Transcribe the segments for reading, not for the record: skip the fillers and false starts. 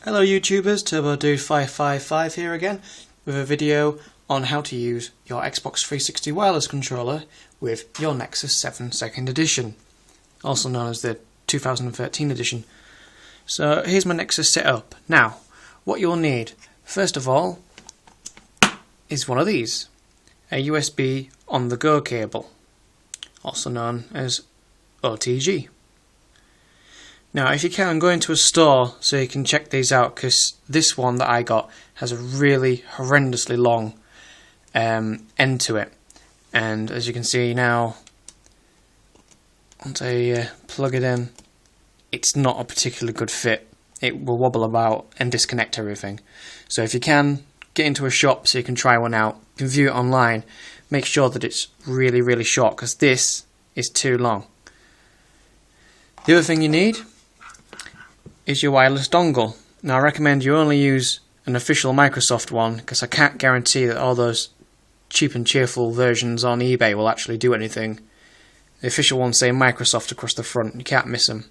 Hello YouTubers, TurboDude555 here again with a video on how to use your Xbox 360 wireless controller with your Nexus 7 2nd edition, also known as the 2013 edition. So here's my Nexus setup. Now, what you'll need, first of all, is one of these, a USB on-the-go cable, also known as OTG. Now, if you can, go into a store so you can check these out, because this one that I got has a really horrendously long end to it. And as you can see now, once I plug it in, it's not a particularly good fit. It will wobble about and disconnect everything. So if you can, get into a shop so you can try one out. You can view it online. Make sure that it's really, really short, because this is too long. The other thing you need is your wireless dongle. Now I recommend you only use an official Microsoft one, because I can't guarantee that all those cheap and cheerful versions on eBay will actually do anything. The official ones say Microsoft across the front, you can't miss them.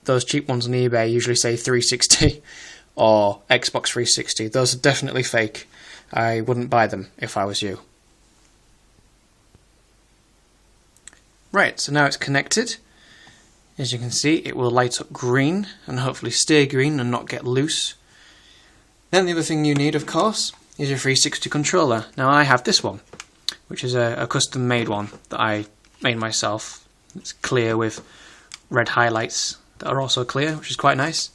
Those cheap ones on eBay usually say 360 or Xbox 360. Those are definitely fake. I wouldn't buy them if I was you. Right, so now it's connected. As you can see, it will light up green and hopefully stay green and not get loose. Then the other thing you need, of course, is your 360 controller. Now I have this one, which is a custom made one that I made myself. It's clear with red highlights that are also clear, which is quite nice.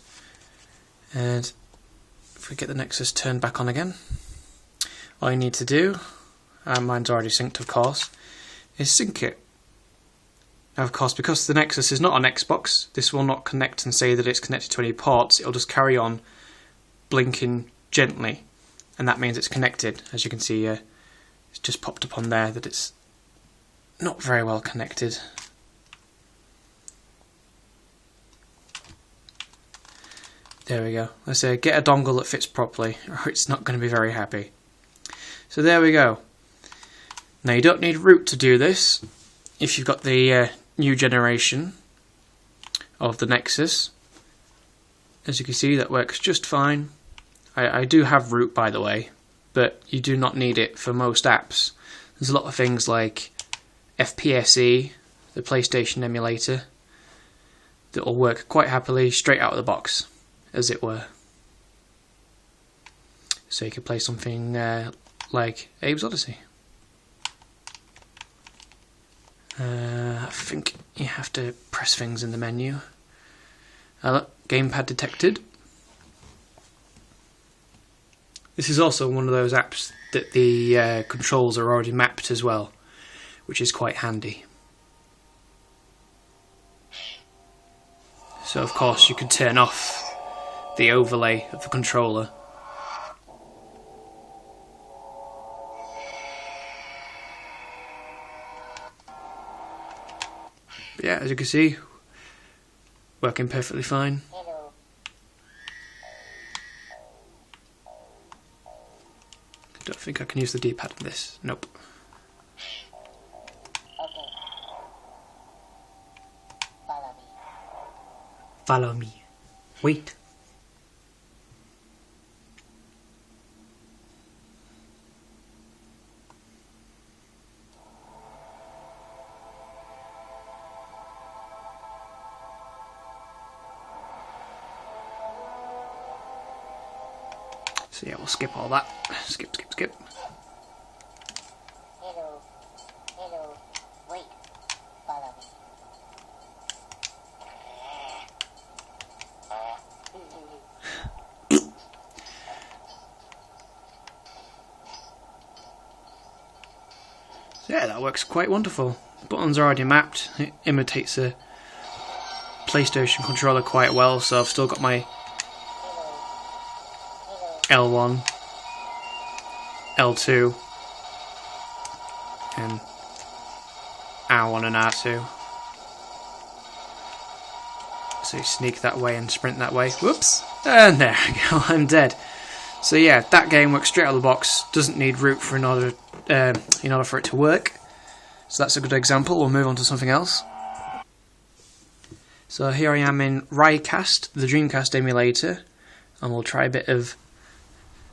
And if we get the Nexus turned back on again, all you need to do, and mine's already synced of course, is sync it. Now, of course, because the Nexus is not on Xbox, this will not connect and say that it's connected to any ports. It'll just carry on blinking gently, and that means it's connected. As you can see, it's just popped up on there that it's not very well connected. There we go. Let's say get a dongle that fits properly, or it's not going to be very happy. So there we go. Now you don't need root to do this. If you've got the new generation of the Nexus, as you can see, that works just fine. I do have root, by the way, but you do not need it for most apps. There's a lot of things like FPSE, the PlayStation emulator, that will work quite happily straight out of the box, as it were. So you could play something like Abe's Odyssey. I think you have to press things in the menu. Look, gamepad detected. This is also one of those apps that the controls are already mapped as well, which is quite handy. So of course you can turn off the overlay of the controller. But yeah, as you can see, working perfectly fine. Don't think I can use the D-pad on this. Nope. Follow me. Wait. So yeah, we'll skip all that. Skip. Hello, wait, follow me. So yeah, that works quite wonderful. Buttons are already mapped. It imitates a PlayStation controller quite well, so I've still got my L1, L2, and R1 and R2. So you sneak that way and sprint that way. Whoops! And there we go, I'm dead. So yeah, that game works straight out of the box. Doesn't need root in order for it to work. So that's a good example. We'll move on to something else. So here I am in Rycast, the Dreamcast emulator. and we'll try a bit of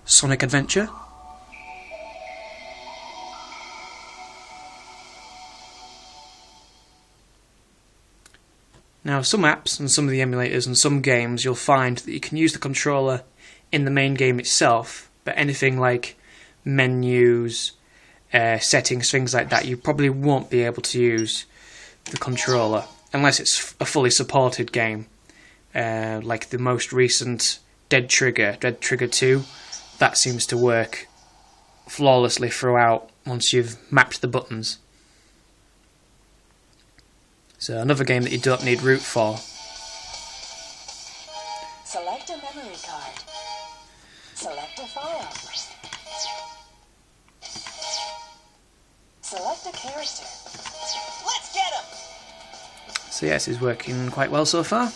Sonic Adventure. Now, some apps and some of the emulators and some games, you'll find that you can use the controller in the main game itself, but anything like menus, settings, things like that, you probably won't be able to use the controller unless it's a fully supported game, like the most recent Dead Trigger 2. That seems to work flawlessly throughout once you've mapped the buttons. So another game that you don't need root for. Select a memory card. Select a file. Select a character. Let's get him! So yes, it's working quite well so far.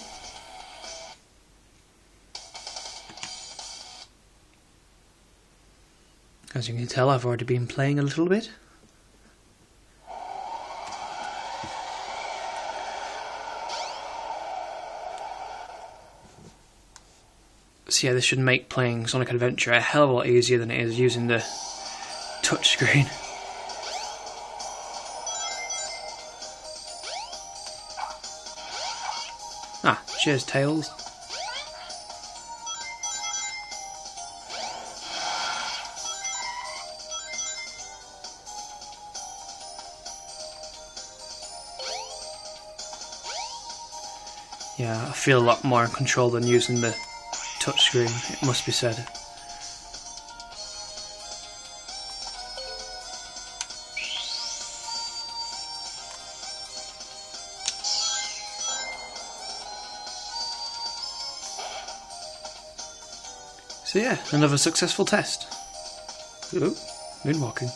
As you can tell, I've already been playing a little bit. So yeah, this should make playing Sonic Adventure a hell of a lot easier than it is using the touchscreen. Ah, cheers, Tails. Yeah, I feel a lot more in control than using the touchscreen, it must be said. So yeah, another successful test. Ooh, moonwalking.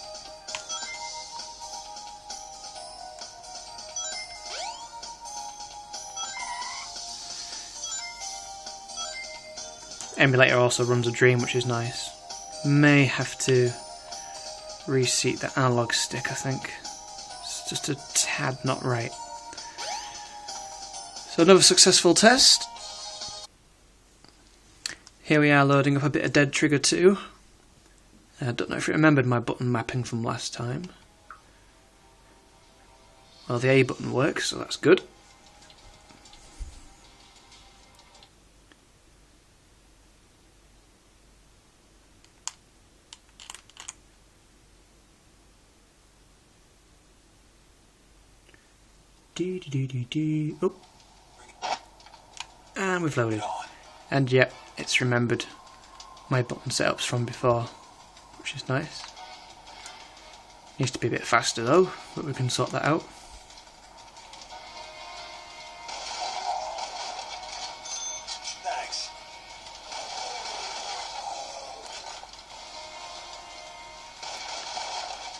Emulator also runs a Dream, which is nice. May have to reseat the analog stick, I think. It's just a tad not right. So another successful test. Here we are loading up a bit of Dead Trigger 2. I don't know if you remembered my button mapping from last time. Well, the A button works, so that's good. Oh. And we've loaded. And yep, it's remembered my button setups from before, which is nice. Needs to be a bit faster though, but we can sort that out. Thanks.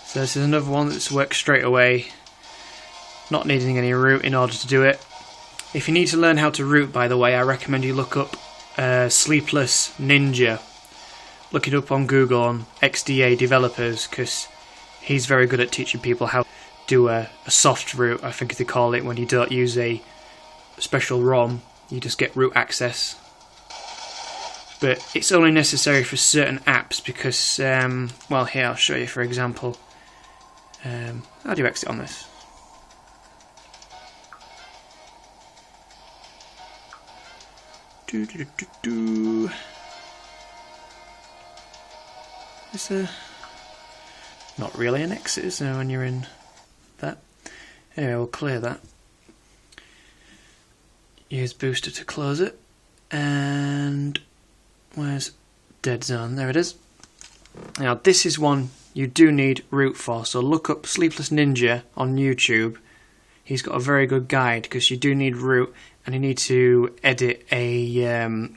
So this is another one that's worked straight away. Not needing any root in order to do it. If you need to learn how to root, by the way, I recommend you look up Sleepless Ninja. Look it up on Google on XDA developers, because he's very good at teaching people how to do a soft root, I think they call it, when you don't use a special ROM, you just get root access. But it's only necessary for certain apps because, well, here I'll show you for example. How do you exit on this? Is there not really a Nexus when you're in that? Anyway, we'll clear that. Use booster to close it. And where's Dead Zone? There it is. Now this is one you do need root for, so look up Sleepless Ninja on YouTube. He's got a very good guide because you do need root and you need to edit a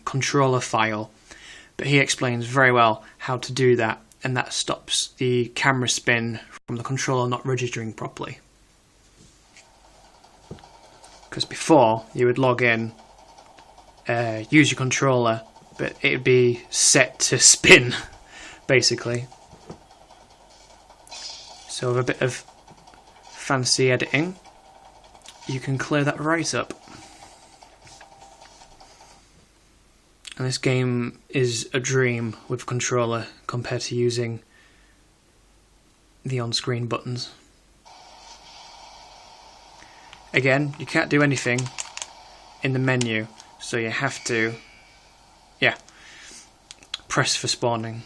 controller file. But he explains very well how to do that, and that stops the camera spin from the controller not registering properly. Because before, you would log in, use your controller, but it would be set to spin, basically. So with a bit of fancy editing, you can clear that right up. And this game is a dream with a controller compared to using the on-screen buttons. Again, you can't do anything in the menu, so you have to, press for spawning.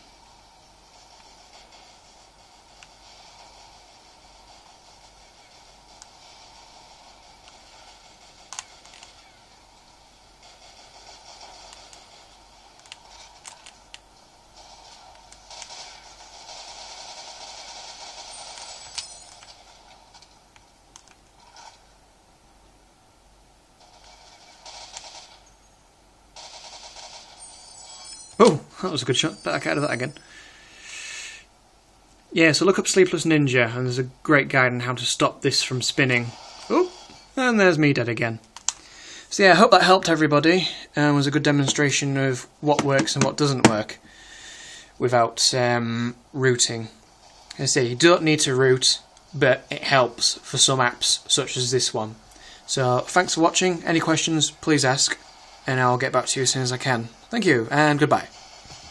Oh, that was a good shot. Better get out of that again. Yeah, so look up Sleepless Ninja, and there's a great guide on how to stop this from spinning. Oh, and there's me dead again. So yeah, I hope that helped everybody. It was a good demonstration of what works and what doesn't work without rooting. I say, you don't need to root, but it helps for some apps, such as this one. So thanks for watching. Any questions, please ask, and I'll get back to you as soon as I can. Thank you, and goodbye.